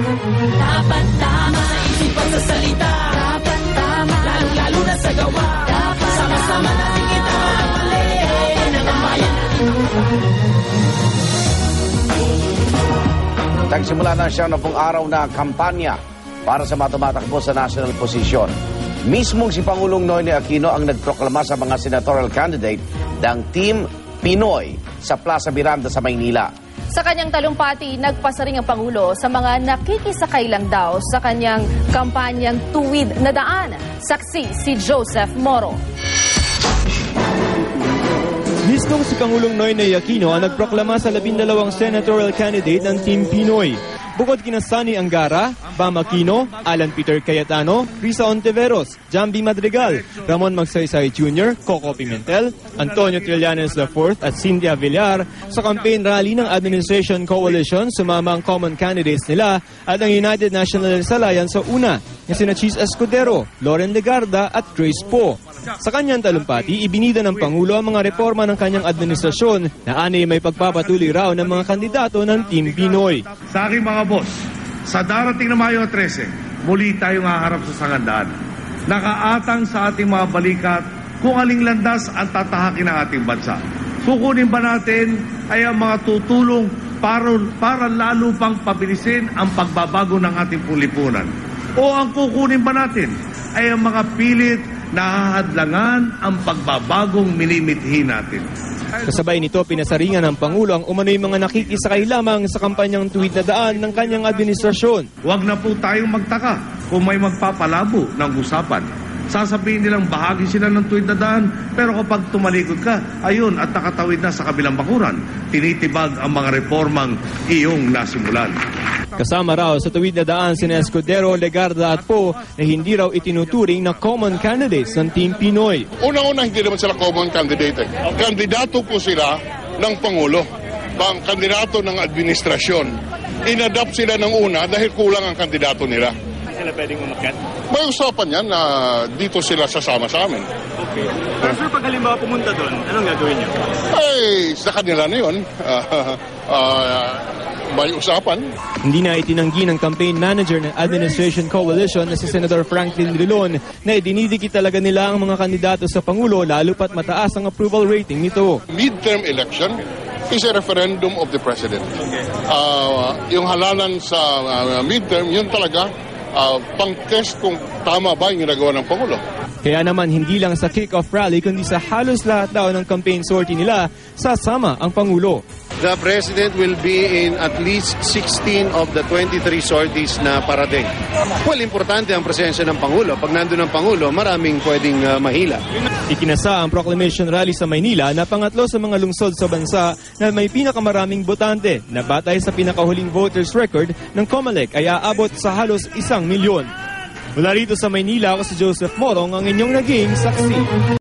Dapat tama sa isipan sa salita. Dapat tama, lalo na sa gawa. Dapat sama-sama natin kita ang mali ng bayan natin. Nagsimula na siya na pong araw na kampanya para sa matumatakbo sa national posisyon. Mismong si Pangulong Noynoy Aquino ang nagproklama sa mga senatorial candidate ng Team Pinoy sa Plaza Miranda sa Maynila. Sa kanyang talumpati, nagpasa rin ang Pangulo sa mga nakikisakay lang daw sa kanyang kampanyang Tuwid na Daan. Saksi si Joseph Moro. Mismong si Pangulong Noynoy Aquino ang nagproklama sa 12 senatorial candidate ng Team Pinoy. Bukod kina Sonny Angara, Bam Aquino, Alan Peter Cayetano, Risa Ontiveros, Jambi Madrigal, Ramon Magsaysay Jr., Coco Pimentel, Antonio Trillanes IV at Cynthia Villar, sa campaign rally ng Administration Coalition sumama ang common candidates nila at ang United Nationalist Alliance sa una, na sina Chis Escudero, Loren Legarda at Grace Poe. Sa kanyang talumpati, ibinida ng Pangulo ang mga reforma ng kanyang administrasyon na ani may pagpapatuloy raw ng mga kandidato ng Team Pinoy. Sa aking mga boss, sa darating na Mayo 13, muli tayong haharap sa sangandaan. Nakaatang sa ating mga balikat kung aling landas ang tatahakin ng ating bansa. Kukunin ba natin ay ang mga tutulong para lalo pang pabilisin ang pagbabago ng ating lipunan? O ang kukunin ba natin ay ang mga pilit na hahadlangan ang pagbabagong minimithi natin? Kasabay nito, pinasaringan ng Pangulo ang umano'y mga nakikisakay lamang sa kampanyang Tuwid na Daan ng kanyang administrasyon. Huwag na po tayong magtaka kung may magpapalabo ng usapan. Sasabihin nilang bahagi sila ng Tuwid na Daan, pero kapag tumalikod ka, ayun, at nakatawid na sa kabilang bakuran, tinitibag ang mga reformang iyong nasimulan. Kasama raw sa Tuwid na Daan sina Escudero, Legarda at Poe na hindi raw itinuturing na common candidates ng Team Pinoy. Una-una, hindi naman sila common candidate. Kandidato po sila ng Pangulo, kandidato ng administrasyon. Inadapt sila ng una dahil kulang ang kandidato nila. Sila pwedeng umakyat? May usapan yan na dito sila sasama sa amin. Okay. Pero sir, pag halimbawa pumunta doon, anong gagawin niyo? Ay, sa kanila na yun. May usapan. Hindi na itinanggi ng campaign manager ng Administration Coalition na si Senator Franklin Drilon na idinidikit talaga nila ang mga kandidato sa Pangulo lalo pat mataas ang approval rating nito. Midterm election is a referendum of the President. Yung halalan sa midterm, yun talaga pang-test kung tama ba yung ginagawa ng Pangulo. Kaya naman hindi lang sa kick-off rally kundi sa halos lahat daw ng campaign sortie nila sasama ang Pangulo. The President will be in at least 16 of the 23 sorties na parating. Well, importante ang presensya ng Pangulo. Pag nandun ang Pangulo, maraming pwedeng mahila. Ikinasa ang proclamation rally sa Maynila na pangatlo sa mga lungsod sa bansa na may pinakamaraming botante na batay sa pinakahuling voters record ng COMELEC ay aabot sa halos 1 milyon. Mula rito sa Maynila, ako si Joseph Morong, ang inyong naging saksi.